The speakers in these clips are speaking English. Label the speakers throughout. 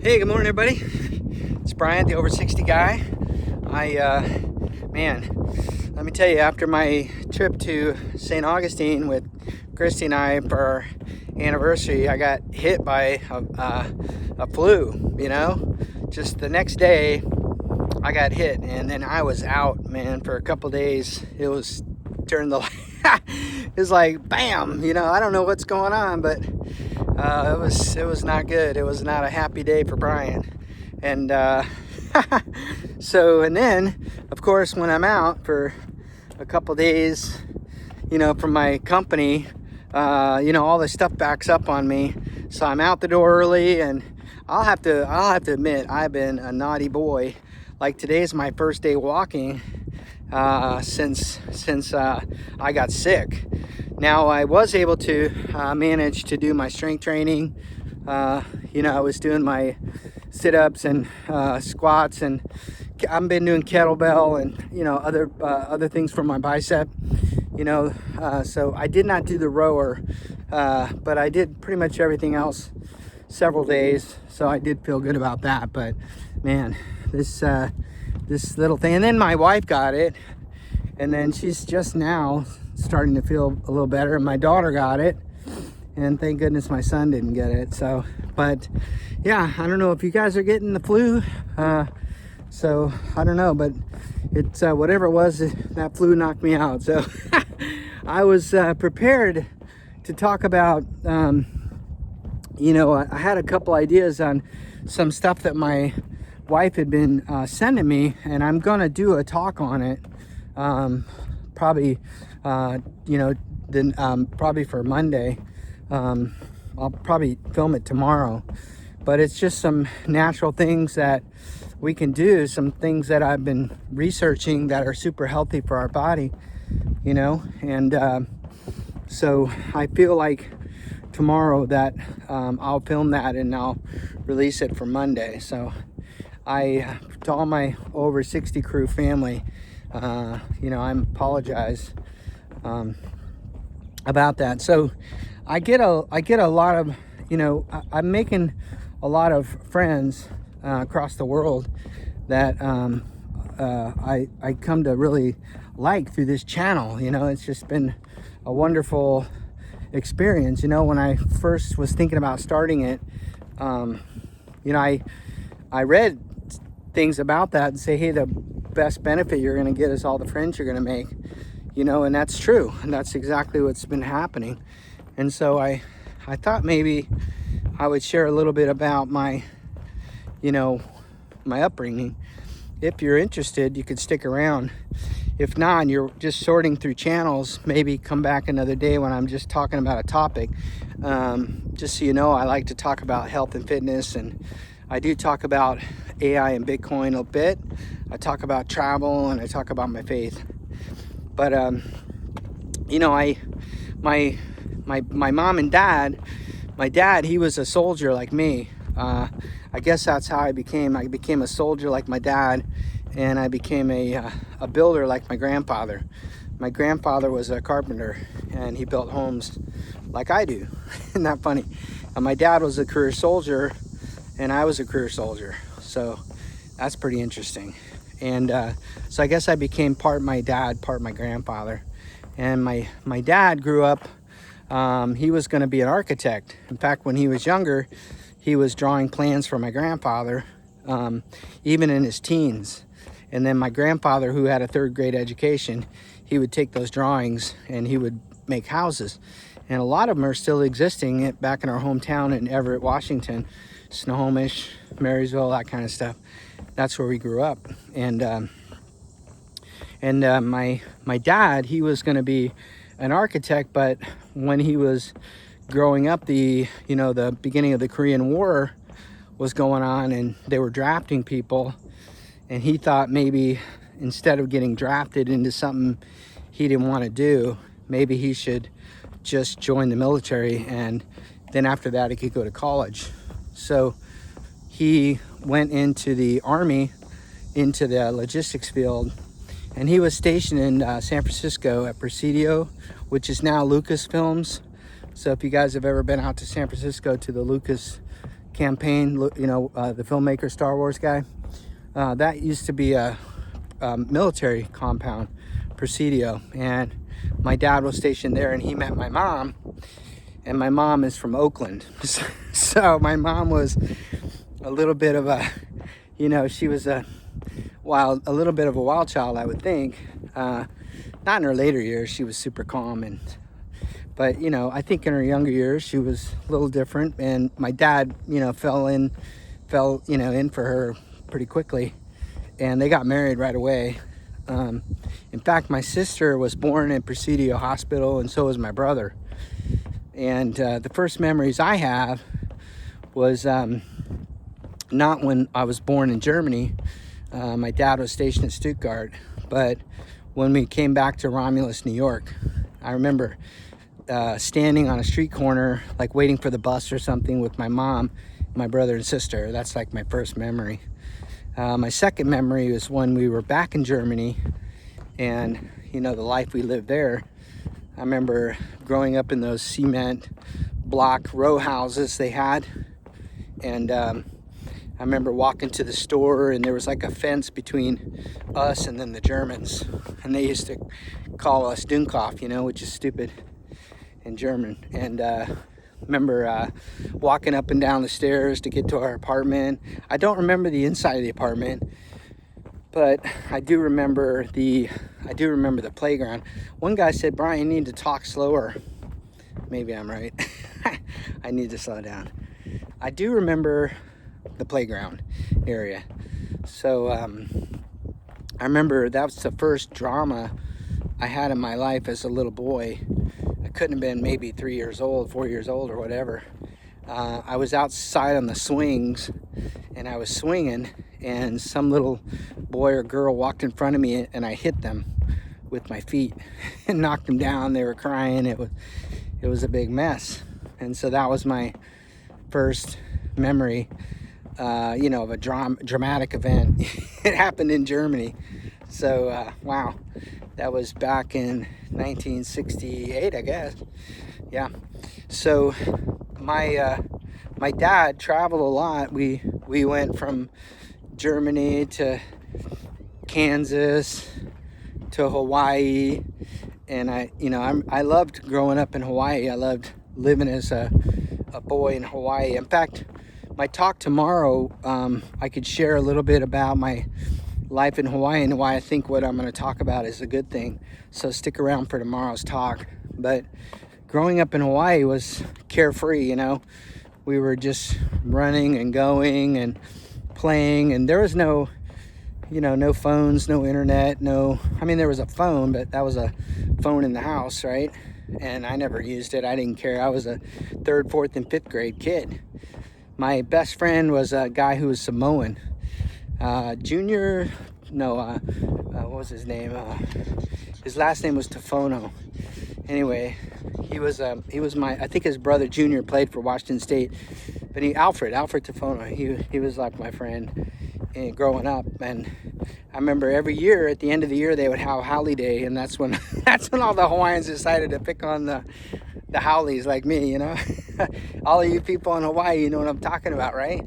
Speaker 1: Hey, good morning, everybody. It's Brian, the over 60 guy. Man, let me tell you, after my trip to St. Augustine with Christy and I for our anniversary, I got hit by a flu, Just the next day, I got hit, and then I was out, man, for a couple days. It was turned the it was like bam, I don't know what's going on, but it was not good. It was not a happy day for Brian. And and then of course when I'm out for a couple days, from my company, all this stuff backs up on me. So I'm out the door early, and I'll have to admit, I've been a naughty boy. Like, today's my first day walking since I got sick. Now, I was able to manage to do my strength training. I was doing my sit-ups and squats, and I've been doing kettlebell and other things for my bicep. So I did not do the rower, but I did pretty much everything else several days. So I did feel good about that. But man, this little thing, and then my wife got it, and then she's just now starting to feel a little better. And my daughter got it, and thank goodness my son didn't get it. So, but yeah, I don't know if you guys are getting the flu. So I don't know, but it's whatever it was, that flu knocked me out. So I was prepared to talk about, I had a couple ideas on some stuff that my wife had been sending me, and I'm gonna do a talk on it, probably probably for Monday. I'll probably film it tomorrow, but it's just some natural things that we can do, some things that I've been researching that are super healthy for our body, and so I feel like tomorrow that I'll film that and I'll release it for Monday. So to all my over 60 crew family, I apologize about that. So I get a lot of, I'm making a lot of friends across the world that I come to really like through this channel. It's just been a wonderful experience. When I first was thinking about starting it, I read things about that and say, hey, the best benefit you're going to get is all the friends you're going to make, and that's true, and that's exactly what's been happening. And so I thought maybe I would share a little bit about my upbringing. If you're interested, you could stick around. If not, and you're just sorting through channels, maybe come back another day when I'm just talking about a topic. Just so you know, I like to talk about health and fitness, and I do talk about AI and Bitcoin a bit. I talk about travel, and I talk about my faith. But my mom and dad, my dad, he was a soldier like me. I guess that's how I became a soldier like my dad, and I became a builder like my grandfather. My grandfather was a carpenter, and he built homes like I do. Isn't that funny? And my dad was a career soldier, and I was a career soldier. So that's pretty interesting. And so I guess I became part my dad, part my grandfather. And my dad grew up, he was going to be an architect. In fact, when he was younger, he was drawing plans for my grandfather, even in his teens. And then my grandfather, who had a third grade education, he would take those drawings and he would make houses. And a lot of them are still existing back in our hometown in Everett, Washington, Snohomish, Marysville, that kind of stuff. That's where we grew up. And my dad, he was going to be an architect, but when he was growing up, the beginning of the Korean War was going on, and they were drafting people, and he thought maybe instead of getting drafted into something he didn't want to do, maybe he should just join the military, and then after that he could go to college. So he went into the Army, into the logistics field, and he was stationed in San Francisco at Presidio, which is now Lucasfilms. So if you guys have ever been out to San Francisco to the Lucas campaign, the filmmaker, Star Wars guy. That used to be a military compound, Presidio, and my dad was stationed there, and he met my mom, and my mom is from Oakland. So my mom was a little bit of a, she was a little bit of a wild child, I would think. Not in her later years, she was super calm, but I think in her younger years she was a little different, and my dad fell in for her pretty quickly, and they got married right away. In fact, my sister was born in Presidio Hospital, and so was my brother. And the first memories I have was not when I was born in Germany. My dad was stationed at Stuttgart, but when we came back to Romulus, New York, I remember standing on a street corner, like waiting for the bus or something with my mom, my brother and sister. That's like my first memory. My second memory was when we were back in Germany, and the life we lived there. I remember growing up in those cement block row houses they had, and I remember walking to the store, and there was like a fence between us and then the Germans, and they used to call us Dunkopf, which is stupid in German. And remember walking up and down the stairs to get to our apartment. I don't remember the inside of the apartment, but I do remember the playground. One guy said, "Brian, you need to talk slower." Maybe I'm right. I need to slow down. I do remember the playground area. So I remember that was the first drama I had in my life as a little boy. I couldn't have been maybe 3 years old, 4 years old, or whatever. I was outside on the swings, and I was swinging, and some little boy or girl walked in front of me, and I hit them with my feet and knocked them down. They were crying. It was a big mess. And so that was my first memory, of a dramatic event. It happened in Germany. So, wow, that was back in 1968, I guess. Yeah. So my dad traveled a lot. We went from Germany to Kansas to Hawaii, and I loved growing up in Hawaii. I loved living as a boy in Hawaii. In fact, my talk tomorrow, I could share a little bit about my life in Hawaii and why I think what I'm going to talk about is a good thing. So stick around for tomorrow's talk. But growing up in Hawaii was carefree, We were just running and going and playing, and there was no phones, no internet, there was a phone, but that was a phone in the house, right? And I never used it. I didn't care. I was a 3rd, 4th, and 5th grade kid. My best friend was a guy who was Samoan. What was his name? His last name was Tofono. Anyway, he was I think his brother Junior played for Washington State, but Alfred Tofono, he was like my friend growing up. And I remember every year at the end of the year they would have Haole Day, and that's when all the Hawaiians decided to pick on the Haoles like me, all of you people in Hawaii, you know what I'm talking about, right?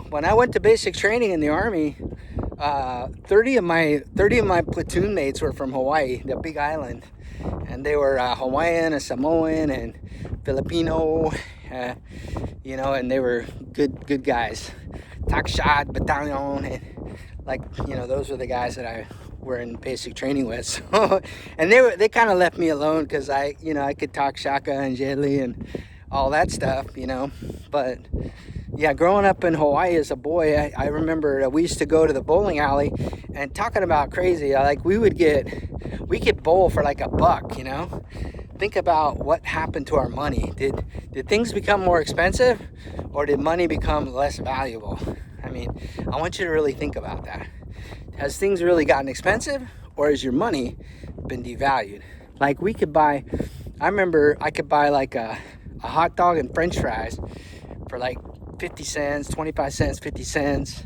Speaker 1: When I went to basic training in the Army, 30 of my platoon mates were from Hawaii, the Big Island, and they were Hawaiian and Samoan and Filipino, and they were good guys. Takshad Battalion, and those were the guys that I were in basic training with. So, and they kind of left me alone because I could talk Shaka and Jelly and all that stuff, But yeah, growing up in Hawaii as a boy, I remember we used to go to the bowling alley, and talking about crazy, we could bowl for like $1, Think about what happened to our money. Did things become more expensive, or did money become less valuable? I want you to really think about that. Has things really gotten expensive, or has your money been devalued? Like I remember I could buy like a hot dog and french fries for like 50 cents, 25 cents, 50 cents.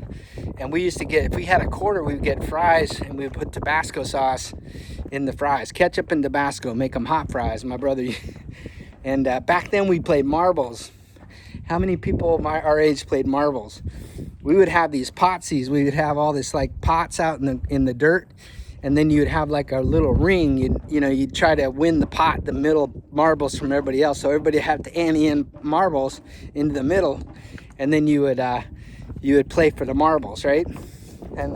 Speaker 1: And we used to get, if we had a quarter, we would get fries, and we would put Tabasco sauce in the fries. Ketchup and Tabasco, make them hot fries, my brother. And back then we played marbles. how many people our age played marbles? We would have these potsies. We would have all this like pots out in the dirt, and then you'd have like a little ring. You'd try to win the pot, the middle marbles from everybody else. So everybody had to ante in marbles into the middle, and then you would play for the marbles, right? And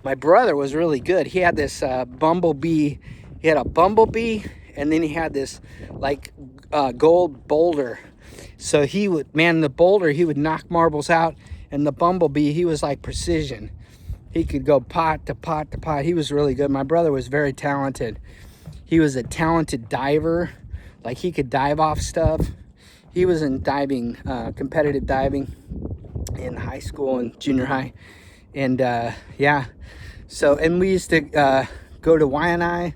Speaker 1: my brother was really good. He had this bumblebee. He had a bumblebee, and then he had this like gold boulder. So he would, man, the boulder, he would knock marbles out, and the bumblebee, he was like precision. He could go pot to pot to pot. He was really good. My brother was very talented. He was a talented diver. Like, he could dive off stuff. He was in diving, competitive diving in high school and junior high. And yeah, so, and we used to go to Waianae,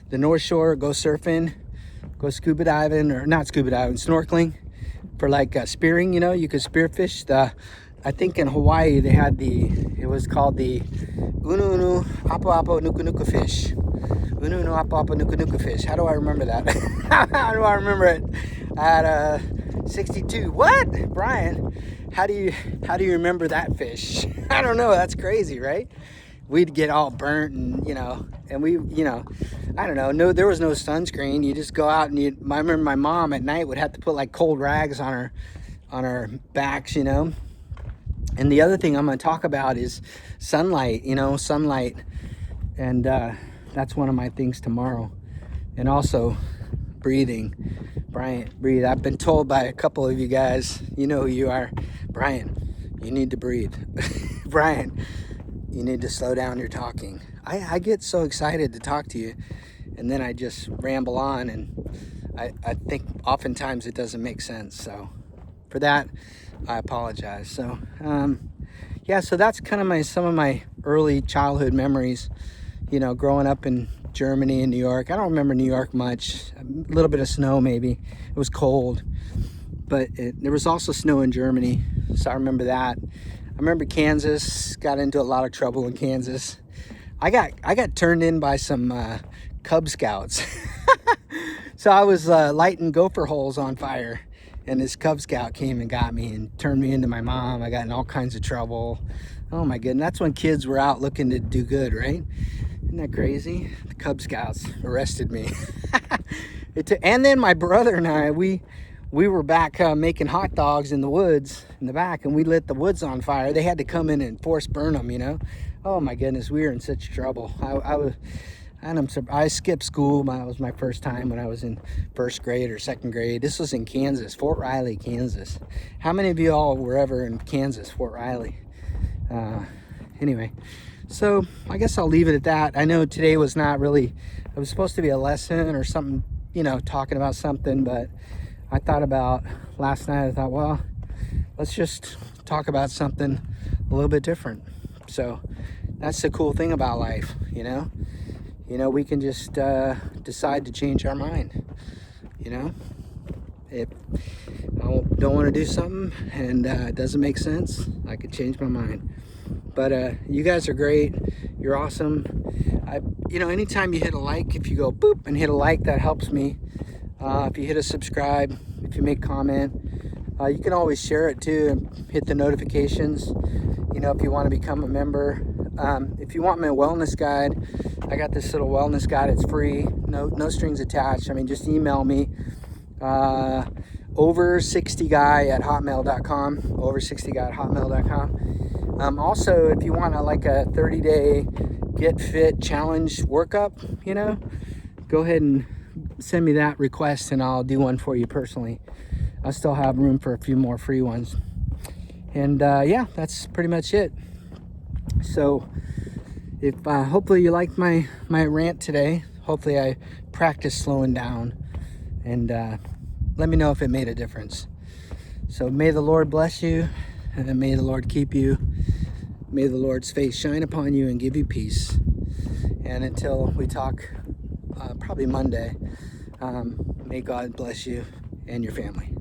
Speaker 1: the North Shore, go surfing, go scuba diving, or not scuba diving, snorkeling for like spearing. You could spearfish. I think in Hawaii they had it was called the unu unu apo apo nuku nuku fish. Unu unu apo apo nuku nuku fish. How do I remember that? How do I remember it? At 62. What, Brian? How do you remember that fish? I don't know. That's crazy, right? We'd get all burnt, and and we, I don't know. No, there was no sunscreen. You just go out and I remember my mom at night would have to put like cold rags on our backs, And the other thing I'm going to talk about is sunlight, sunlight. And that's one of my things tomorrow. And also breathing. Brian, breathe. I've been told by a couple of you guys, you know who you are. Brian, you need to breathe. Brian, you need to slow down your talking. I get so excited to talk to you, and then I just ramble on, and I think oftentimes it doesn't make sense. So for that, I apologize. So yeah, so that's kind of some of my early childhood memories, growing up in Germany and New York. I don't remember New York much. A little bit of snow maybe. It was cold, but there was also snow in Germany, so I remember that. I remember Kansas. Got into a lot of trouble in Kansas. I got turned in by some Cub Scouts. So I was lighting gopher holes on fire, and this Cub Scout came and got me and turned me into my mom. I got in all kinds of trouble. Oh my goodness, that's when kids were out looking to do good, right? Isn't that crazy? The Cub Scouts arrested me. And then my brother and I, we were back making hot dogs in the woods in the back, and we lit the woods on fire. They had to come in and force burn them, Oh my goodness, we were in such trouble. I skipped school. That was my first time when I was in first grade or second grade. This was in Kansas, Fort Riley, Kansas. How many of you all were ever in Kansas, Fort Riley? Anyway, so I guess I'll leave it at that. I know today was not really, it was supposed to be a lesson or something, talking about something, but I thought about last night, I thought, well, let's just talk about something a little bit different. So that's the cool thing about life, we can just decide to change our mind. If I don't want to do something and it doesn't make sense, I could change my mind. But you guys are great. You're awesome. Anytime you hit a like, if you go boop and hit a like, that helps me. If you hit a subscribe, if you make comment, you can always share it too and hit the notifications. If you want to become a member. If you want my wellness guide, I got this little wellness guide. It's free, no strings attached. Just email me, over60guy@hotmail.com, over60guy@hotmail.com. Also, if you want a 30-day get fit challenge workup, go ahead and send me that request, and I'll do one for you personally. I still have room for a few more free ones. And yeah, that's pretty much it. So if hopefully you liked my rant today. Hopefully I practiced slowing down, and let me know if it made a difference. So may the Lord bless you, and may the Lord keep you. May the Lord's face shine upon you and give you peace. And until we talk probably Monday, may God bless you and your family.